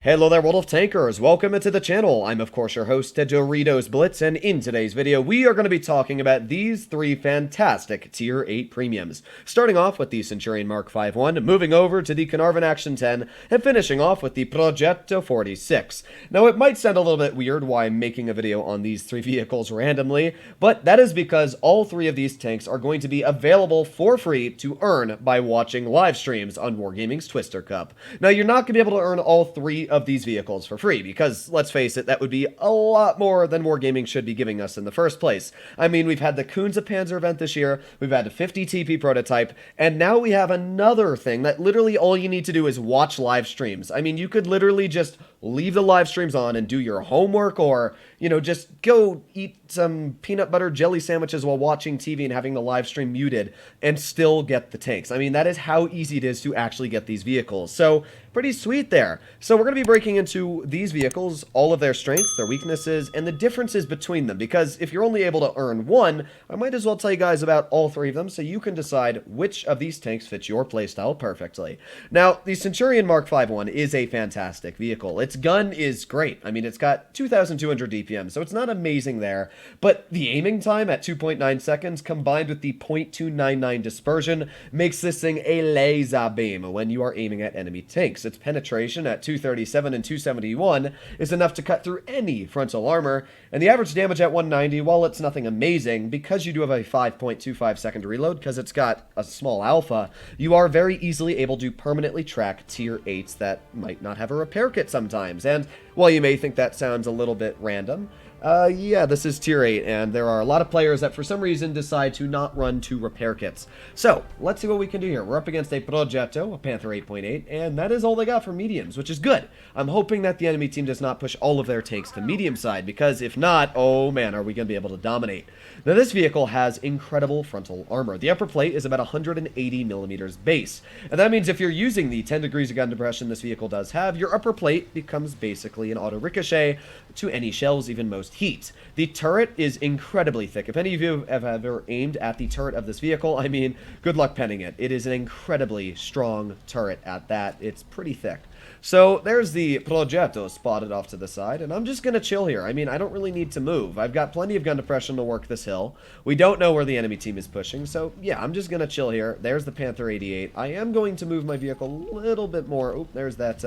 Hello there, world of tankers. Welcome into the channel. I'm of course your host, Droodles Blitz, and in today's video we are going to be talking about these three fantastic tier 8 premiums. Starting off with the Centurion Mark 5.1, moving over to the Caernarvon Action 10, and finishing off with the Progetto 46. Now it might sound a little bit weird why I'm making a video on these three vehicles randomly, but that is because all three of these tanks are going to be available for free to earn by watching live streams on Wargaming's Twister Cup. Now you're not going to be able to earn all three of these vehicles for free, because let's face it, that would be a lot more than Wargaming should be giving us in the first place. I mean, we've had the Kunze Panzer event this year, we've had a 50 TP prototype, and now we have another thing that literally all you need to do is watch live streams. I mean, you could literally just leave the live streams on and do your homework, or, you know, just go eat some peanut butter jelly sandwiches while watching TV and having the live stream muted and still get the tanks. I mean, that is how easy it is to actually get these vehicles. So, pretty sweet there. So we're going to be breaking into these vehicles, all of their strengths, their weaknesses, and the differences between them, because if you're only able to earn one, I might as well tell you guys about all three of them so you can decide which of these tanks fits your playstyle perfectly. Now, the Centurion Mark 5.1 is a fantastic vehicle. Its gun is great. I mean, it's got 2,200 DPM, so it's not amazing there, but the aiming time at 2.9 seconds combined with the 0.299 dispersion makes this thing a laser beam when you are aiming at enemy tanks. Its penetration at 237 and 271 is enough to cut through any frontal armor, and the average damage at 190, while it's nothing amazing, because you do have a 5.25 second reload, because it's got a small alpha, you are very easily able to permanently track tier 8s that might not have a repair kit sometimes. And while you may think that sounds a little bit random, yeah, this is tier 8, and there are a lot of players that for some reason decide to not run 2 repair kits. So, let's see what we can do here. We're up against a Progetto, a Panther 8.8, and that is all they got for mediums, which is good. I'm hoping that the enemy team does not push all of their tanks to medium side, because if not, oh man, are we going to be able to dominate. Now, this vehicle has incredible frontal armor. The upper plate is about 180 millimeters base, and that means if you're using the 10 degrees of gun depression this vehicle does have, your upper plate becomes basically an auto ricochet to any shells, even most heat. The turret is incredibly thick. If any of you have ever aimed at the turret of this vehicle, I mean, good luck penning it. It is an incredibly strong turret at that. It's pretty thick. So there's the Progetto spotted off to the side, and I'm just going to chill here. I mean, I don't really need to move. I've got plenty of gun depression to work this hill. We don't know where the enemy team is pushing, so yeah, I'm just going to chill here. There's the Panther 88. I am going to move my vehicle a little bit more. Oop, there's that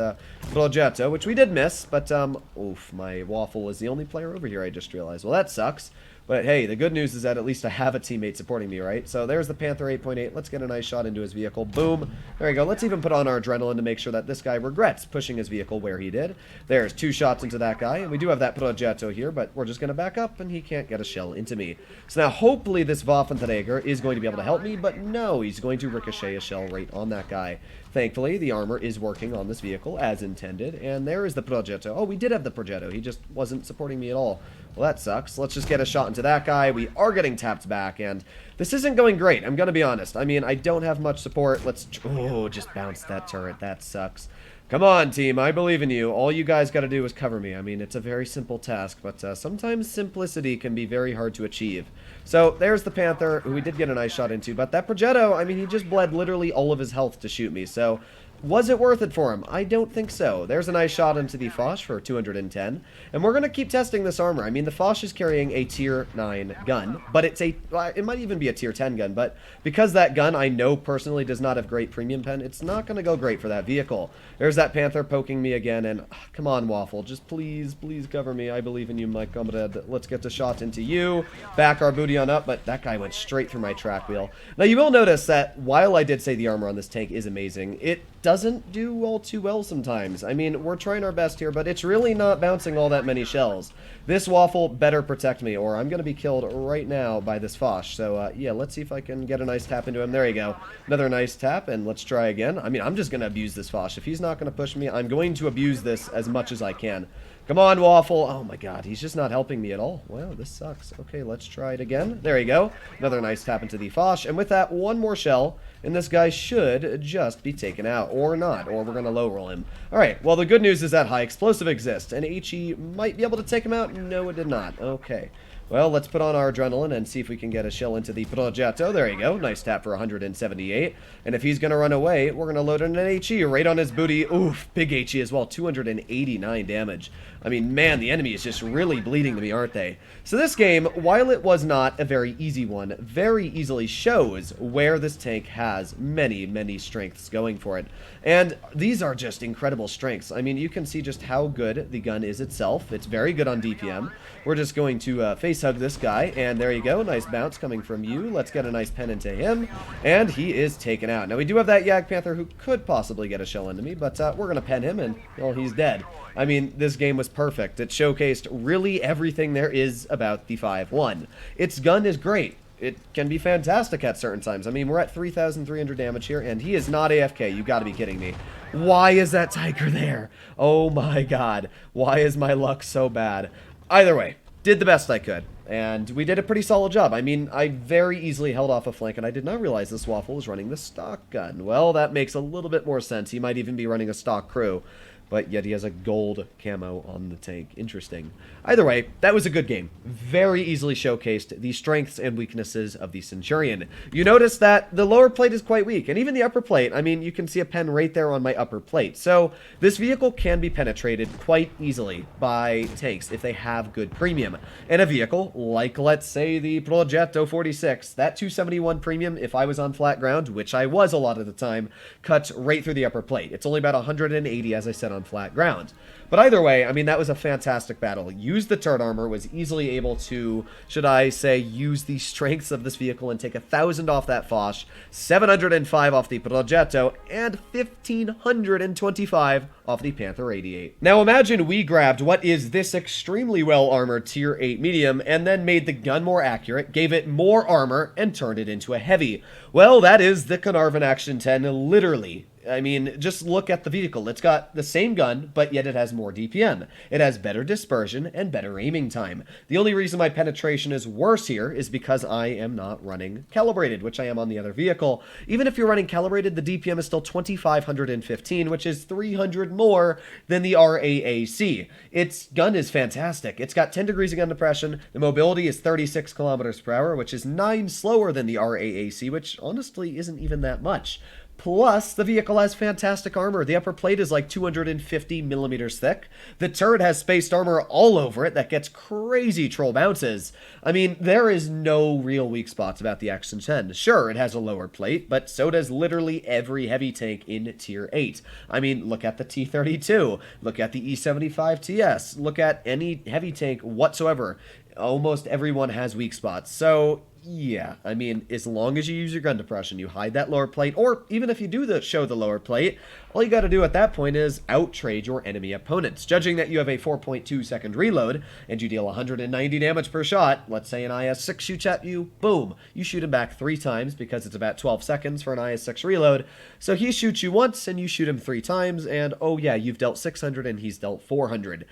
Progetto, which we did miss, but oof, my Waffle is the only player over here, I just realized. Well, that sucks. But hey, the good news is that at least I have a teammate supporting me, right? So there's the Panther 8.8. Let's get a nice shot into his vehicle. Boom. There we go. Let's even put on our adrenaline to make sure that this guy regrets pushing his vehicle where he did. There's 2 shots into that guy. And we do have that Progetto here, but we're just going to back up, and he can't get a shell into me. So now hopefully this Waffenträger is going to be able to help me, but no, he's going to ricochet a shell right on that guy. Thankfully, the armor is working on this vehicle as intended, and there is the Progetto. Oh, we did have the Progetto. He just wasn't supporting me at all. Well, that sucks. Let's just get a shot into that guy. We are getting tapped back, and this isn't going great. I'm going to be honest. I mean, I don't have much support. Let's... Oh, just bounce that turret. That sucks. Come on, team. I believe in you. All you guys got to do is cover me. I mean, it's a very simple task, but sometimes simplicity can be very hard to achieve. So, there's the Panther, who we did get a nice shot into, but that Progetto, I mean, he just bled literally all of his health to shoot me, so... Was it worth it for him? I don't think so. There's a nice shot into the Foch for 210. And we're going to keep testing this armor. I mean, the Foch is carrying a tier 9 gun, but it's a... It might even be a tier 10 gun, but because that gun I know personally does not have great premium pen, it's not going to go great for that vehicle. There's that Panther poking me again, and come on, Waffle. Just please, please cover me. I believe in you, my comrade. Let's get the shot into you. Back our booty on up, but that guy went straight through my track wheel. Now, you will notice that while I did say the armor on this tank is amazing, it doesn't do all too well sometimes. I mean, we're trying our best here, but it's really not bouncing all that many shells. This Waffle better protect me, or I'm going to be killed right now by this Foch. So, yeah, let's see if I can get a nice tap into him. There you go. Another nice tap, and let's try again. I mean, I'm just going to abuse this Foch. If he's not going to push me, I'm going to abuse this as much as I can. Come on, Waffle. Oh, my God. He's just not helping me at all. Wow, this sucks. Okay, let's try it again. There you go. Another nice tap into the Foch. And with that, one more shell, and this guy should just be taken out. Or not. Or we're going to low roll him. All right. Well, the good news is that high explosive exists, and HE might be able to take him out. No, it did not. Okay. Well, let's put on our adrenaline and see if we can get a shell into the Progetto. There you go. Nice tap for 178. And if he's going to run away, we're going to load in an HE right on his booty. Oof, big HE as well. 289 damage. I mean, man, the enemy is just really bleeding to me, aren't they? So this game, while it was not a very easy one, very easily shows where this tank has many, many strengths going for it. And these are just incredible strengths. I mean, you can see just how good the gun is itself. It's very good on DPM. We're just going to face hug this guy, and there you go. Nice bounce coming from you. Let's get a nice pen into him, and he is taken out. Now, we do have that Yag Panther who could possibly get a shell into me, but we're going to pen him, and, well, he's dead. I mean, this game was perfect. It showcased really everything there is about the 5-1. Its gun is great. It can be fantastic at certain times. I mean, we're at 3,300 damage here, and he is not AFK. You gotta be kidding me. Why is that Tiger there? Oh my god. Why is my luck so bad? Either way, did the best I could, and we did a pretty solid job. I mean, I very easily held off a flank, and I did not realize this Waffle was running the stock gun. Well, that makes a little bit more sense. He might even be running a stock crew, but yet he has a gold camo on the tank. Interesting. Either way, that was a good game. Very easily showcased the strengths and weaknesses of the Centurion. You notice that the lower plate is quite weak, and even the upper plate, I mean, you can see a pen right there on my upper plate. So this vehicle can be penetrated quite easily by tanks if they have good premium. And a vehicle like, let's say, the Progetto 46, that 271 premium, if I was on flat ground, which I was a lot of the time, cuts right through the upper plate. It's only about 180, as I said, on flat ground. But either way, I mean, that was a fantastic battle. Used the turret armor, was easily able to, should I say, use the strengths of this vehicle and take 1,000 off that Foch, 705 off the Progetto, and 1,525 off the Panther 88. Now imagine we grabbed what is this extremely well-armored tier 8 medium and then made the gun more accurate, gave it more armor, and turned it into a heavy. Well, that is the Caernarvon Action 10, literally. I mean, just look at the vehicle. It's got the same gun, but yet it has more DPM. It has better dispersion and better aiming time. The only reason my penetration is worse here is because I am not running calibrated, which I am on the other vehicle. Even if you're running calibrated, the DPM is still 2,515, which is 300 more than the RAAC. Its gun is fantastic. It's got 10 degrees of gun depression. The mobility is 36 kilometers per hour, which is 9 slower than the RAAC, which honestly isn't even that much. Plus, the vehicle has fantastic armor. The upper plate is like 250 millimeters thick. The turret has spaced armor all over it that gets crazy troll bounces. I mean, there is no real weak spots about the Action 10. Sure, it has a lower plate, but so does literally every heavy tank in Tier 8. I mean, look at the T-32. Look at the E-75 TS. Look at any heavy tank whatsoever. Almost everyone has weak spots. So yeah, I mean, as long as you use your gun depression, you hide that lower plate, or even if you do show the lower plate, all you got to do at that point is out-trade your enemy opponents. Judging that you have a 4.2 second reload, and you deal 190 damage per shot, let's say an IS-6 shoots at you, boom, you shoot him back 3 times because it's about 12 seconds for an IS-6 reload. So he shoots you once, and you shoot him 3 times, and oh yeah, you've dealt 600 and he's dealt 400.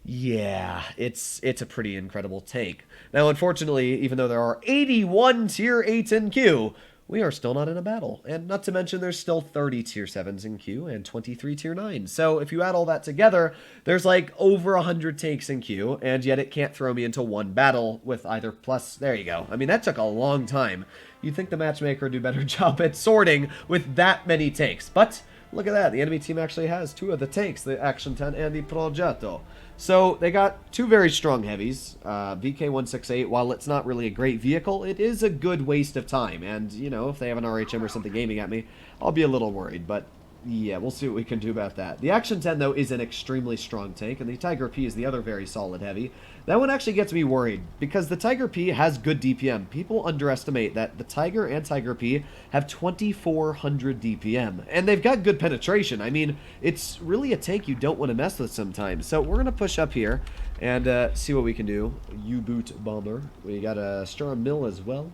Yeah, it's a pretty incredible tank. Now, unfortunately, even though there are 81 Tier 8s in queue, we are still not in a battle. And not to mention, there's still 30 Tier 7s in queue and 23 Tier 9s. So if you add all that together, there's like over 100 tanks in queue, and yet it can't throw me into one battle with either plus. There you go. I mean, that took a long time. You'd think the matchmaker would do a better job at sorting with that many tanks. But look at that. The enemy team actually has 2 of the tanks, the Action 10 and the Progetto. So they got 2 very strong heavies. VK168, while it's not really a great vehicle, it is a good waste of time. And, you know, if they have an RHM or something aiming at me, I'll be a little worried. But yeah, we'll see what we can do about that. The Action 10, though, is an extremely strong tank, and the Tiger P is the other very solid heavy. That one actually gets me worried, because the Tiger P has good DPM. People underestimate that the Tiger and Tiger P have 2,400 DPM, and they've got good penetration. I mean, it's really a tank you don't want to mess with sometimes. So we're going to push up here and see what we can do. U-boot bomber. We got a Sturm Mill as well.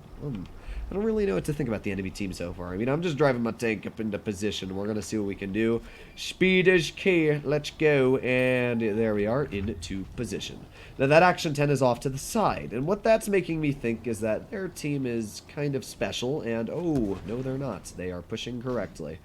I don't really know what to think about the enemy team so far. I mean, I'm just driving my tank up into position. We're going to see what we can do. Speed is key. Let's go. And there we are, into position. Now, that Action 10 is off to the side. And what that's making me think is that their team is kind of special. And, oh, no, they're not. They are pushing correctly.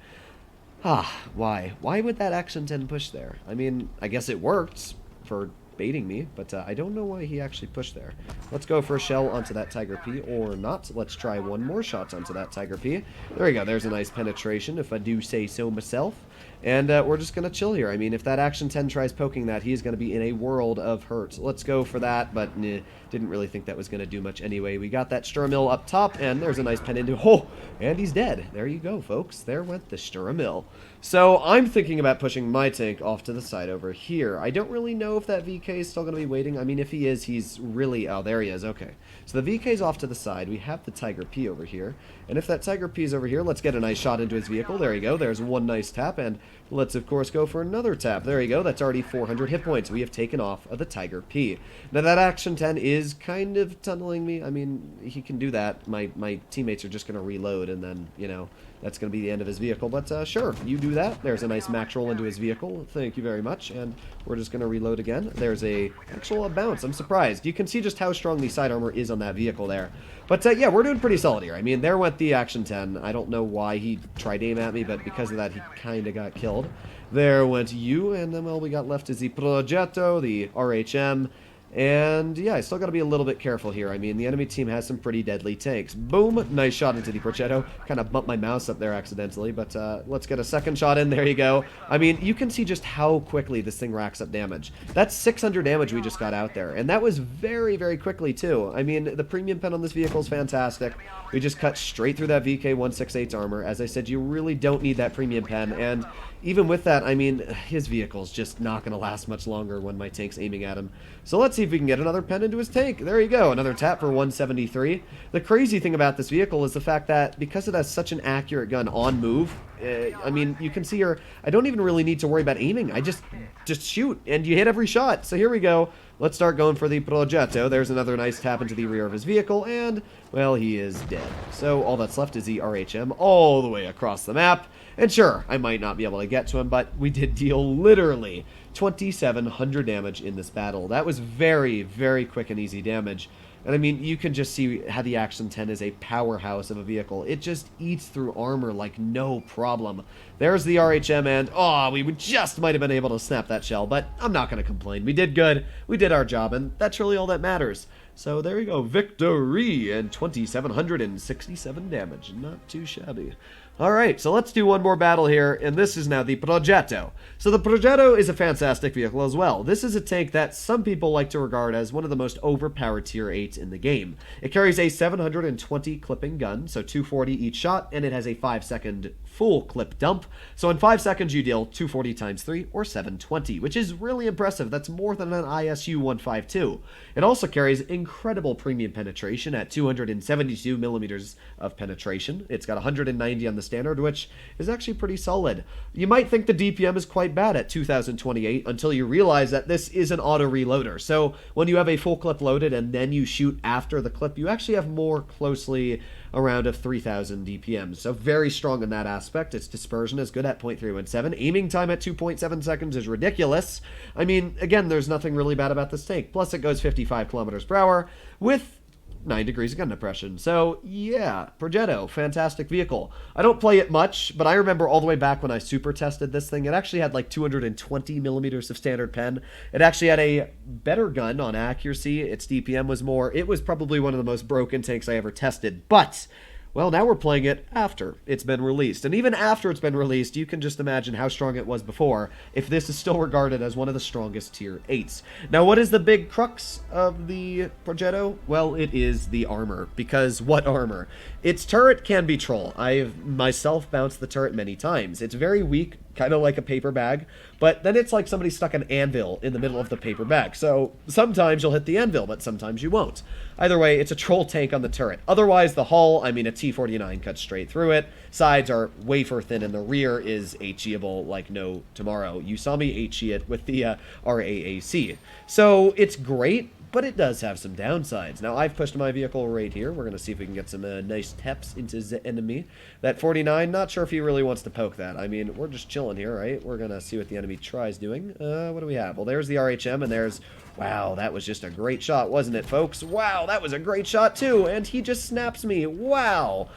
Why? Why would that Action 10 push there? I mean, I guess it worked for baiting me, but I don't know why he actually pushed there. Let's go for a shell onto that Tiger P, or not. Let's try one more shot onto that Tiger P. There we go. There's a nice penetration, if I do say so myself. And we're just going to chill here. I mean, if that Action 10 tries poking that, he's going to be in a world of hurt. Let's go for that, but didn't really think that was going to do much anyway. We got that Sturmill up top, and there's a nice pen into... Oh, and he's dead. There you go, folks. There went the Sturmill. So I'm thinking about pushing my tank off to the side over here. I don't really know if that VK is still going to be waiting. I mean, if he is, he's really... Oh, there he is. Okay. So the VK's off to the side. We have the Tiger P over here. And if that Tiger P is over here, let's get a nice shot into his vehicle. There you go. There's one nice tap, and let's, of course, go for another tap. There you go. That's already 400 hit points. We have taken off of the Tiger P. Now, that Action 10 is kind of tunneling me. I mean, he can do that. My teammates are just going to reload, and then, you know, that's going to be the end of his vehicle. But, sure, you do that. There's a nice max roll into his vehicle. Thank you very much. And we're just going to reload again. There's a actual bounce. I'm surprised. You can see just how strong the side armor is on that vehicle there. But, yeah, we're doing pretty solid here. I mean, there went the Action 10. I don't know why he tried to aim at me, but because of that, he kind of got killed. There went you, and then all we got left is the Progetto, the RHM, and yeah, I still got to be a little bit careful here. I mean, the enemy team has some pretty deadly tanks. Boom! Nice shot into the Progetto. Kind of bumped my mouse up there accidentally, but let's get a second shot in. There you go. I mean, you can see just how quickly this thing racks up damage. That's 600 damage we just got out there, and that was very, very quickly too. I mean, the premium pen on this vehicle is fantastic. We just cut straight through that VK168's armor. As I said, you really don't need that premium pen, and even with that, I mean, his vehicle's just not going to last much longer when my tank's aiming at him. So let's see if we can get another pen into his tank. There you go, another tap for 173. The crazy thing about this vehicle is the fact that because it has such an accurate gun on move, I mean, you can see here, I don't even really need to worry about aiming. I just shoot, and you hit every shot. So here we go. Let's start going for the Progetto. There's another nice tap into the rear of his vehicle, and, well, he is dead. So all that's left is the RHM all the way across the map. And sure, I might not be able to get to him, but we did deal literally 2,700 damage in this battle. That was very, very quick and easy damage. And I mean, you can just see how the Action 10 is a powerhouse of a vehicle. It just eats through armor like no problem. There's the RHM, and oh, we just might have been able to snap that shell, but I'm not going to complain. We did good. We did our job, and that's really all that matters. So there you go, victory, and 2,767 damage. Not too shabby. Alright, so let's do one more battle here, and this is now the Progetto. So the Progetto is a fantastic vehicle as well. This is a tank that some people like to regard as one of the most overpowered tier 8s in the game. It carries a 720 clipping gun, so 240 each shot, and it has a 5-second full clip dump. So in 5 seconds you deal 240 times 3, or 720, which is really impressive. That's more than an ISU 152. It also carries incredible premium penetration at 272 millimeters of penetration. It's got 190 on the standard, which is actually pretty solid. You might think the DPM is quite bad at 2028 until you realize that this is an auto reloader. So when you have a full clip loaded and then you shoot after the clip, you actually have more closely around of 3,000 DPM. So very strong in that aspect. Its dispersion is good at 0.317. Aiming time at 2.7 seconds is ridiculous. I mean, again, there's nothing really bad about this tank. Plus it goes 55 kilometers per hour with 9 degrees of gun depression. So, yeah, Progetto, fantastic vehicle. I don't play it much, but I remember all the way back when I super tested this thing, it actually had like 220 millimeters of standard pen. It actually had a better gun on accuracy. Its DPM was more. It was probably one of the most broken tanks I ever tested, but well, now we're playing it after it's been released. And even after it's been released, you can just imagine how strong it was before, if this is still regarded as one of the strongest tier 8s. Now, what is the big crux of the Progetto? Well, it is the armor. Because what armor? Its turret can be troll. I've myself bounced the turret many times. It's very weak, kind of like a paper bag, but then it's like somebody stuck an anvil in the middle of the paper bag. So sometimes you'll hit the anvil, but sometimes you won't. Either way, it's a troll tank on the turret. Otherwise, the hull, I mean, a T-49 cuts straight through it. Sides are wafer thin, and the rear is HE-able like no tomorrow. You saw me HE it with the RAAC. So it's great, but it does have some downsides. Now, I've pushed my vehicle right here. We're going to see if we can get some nice taps into the enemy. That 49, not sure if he really wants to poke that. I mean, we're just chilling here, right? We're going to see what the enemy tries doing. What do we have? Well, there's the RHM, and there's... Wow, that was just a great shot, wasn't it, folks? Wow, that was a great shot, too, and he just snaps me. Wow.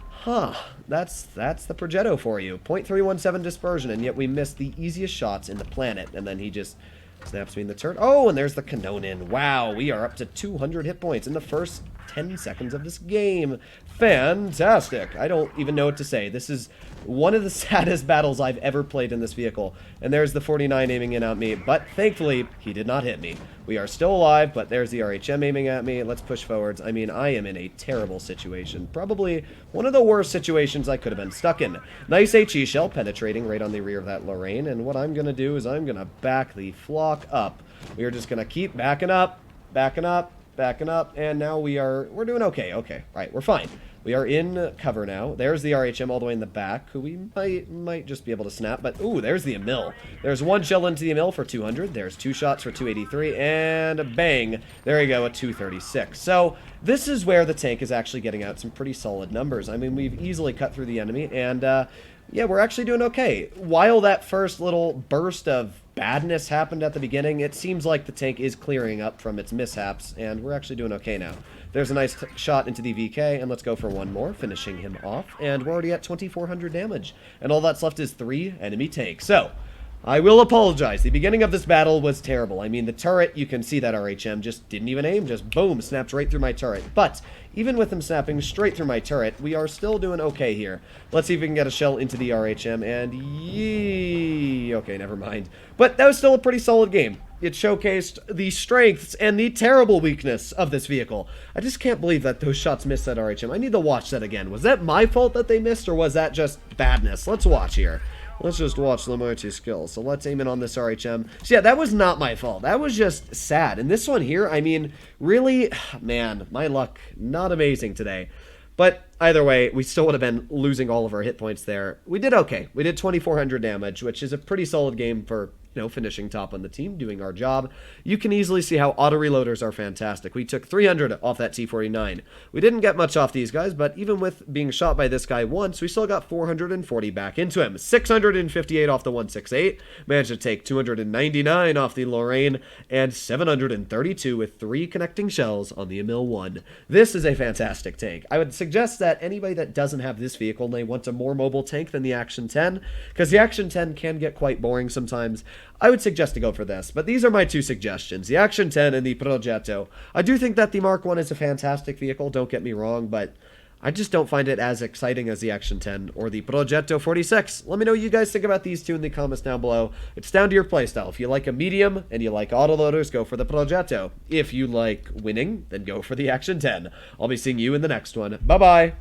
Huh, that's the Progetto for you. 0.317 dispersion, and yet we missed the easiest shots in the planet, and then he just... Snaps me in the turret. Oh, and there's the Cannonin. Wow, we are up to 200 hit points in the first 10 seconds of this game. Fantastic. I don't even know what to say. This is one of the saddest battles I've ever played in this vehicle. And there's the 49 aiming in at me, but thankfully, he did not hit me. We are still alive, but there's the RHM aiming at me. Let's push forwards. I mean, I am in a terrible situation. Probably one of the worst situations I could have been stuck in. Nice HE shell penetrating right on the rear of that Lorraine, and what I'm going to do is I'm going to back the flock up. We are just going to keep backing up, backing up, backing up, and now we're doing okay. Okay, right, we're fine. We are in cover now. There's the RHM all the way in the back, who we might just be able to snap, but ooh, there's the Emil. There's one shell into the Emil for 200. There's 2 shots for 283, and bang, there you go, at 236. So this is where the tank is actually getting out some pretty solid numbers. I mean, we've easily cut through the enemy, and yeah, we're actually doing okay. While that first little burst of badness happened at the beginning, it seems like the tank is clearing up from its mishaps, and we're actually doing okay now. There's a nice shot into the VK, and let's go for one more, finishing him off, and we're already at 2,400 damage. And all that's left is 3 enemy tanks. So, I will apologize. The beginning of this battle was terrible. I mean, the turret, you can see that RHM just didn't even aim, just boom, snapped right through my turret. But even with him snapping straight through my turret, we are still doing okay here. Let's see if we can get a shell into the RHM, and yee. Okay, never mind. But that was still a pretty solid game. It showcased the strengths and the terrible weakness of this vehicle. I just can't believe that those shots missed that RHM. I need to watch that again. Was that my fault that they missed, or was that just badness? Let's watch here. Let's just watch the mighty skills. So let's aim in on this RHM. So yeah, that was not my fault. That was just sad. And this one here, I mean, really, man, my luck, not amazing today. But either way, we still would have been losing all of our hit points there. We did okay. We did 2,400 damage, which is a pretty solid game for, you know, finishing top on the team, doing our job. You can easily see how auto reloaders are fantastic. We took 300 off that T49. We didn't get much off these guys, but even with being shot by this guy once, we still got 440 back into him. 658 off the 168, managed to take 299 off the Lorraine, and 732 with 3 connecting shells on the Emil 1. This is a fantastic tank. I would suggest that anybody that doesn't have this vehicle and they want a more mobile tank than the Action 10, because the Action 10 can get quite boring sometimes, I would suggest to go for this. But these are my 2 suggestions, the Action 10 and the Progetto. I do think that the Mark 1 is a fantastic vehicle, don't get me wrong, but I just don't find it as exciting as the Action 10 or the Progetto 46. Let me know what you guys think about these 2 in the comments down below. It's down to your playstyle. If you like a medium and you like autoloaders, go for the Progetto. If you like winning, then go for the Action 10. I'll be seeing you in the next one. Bye-bye!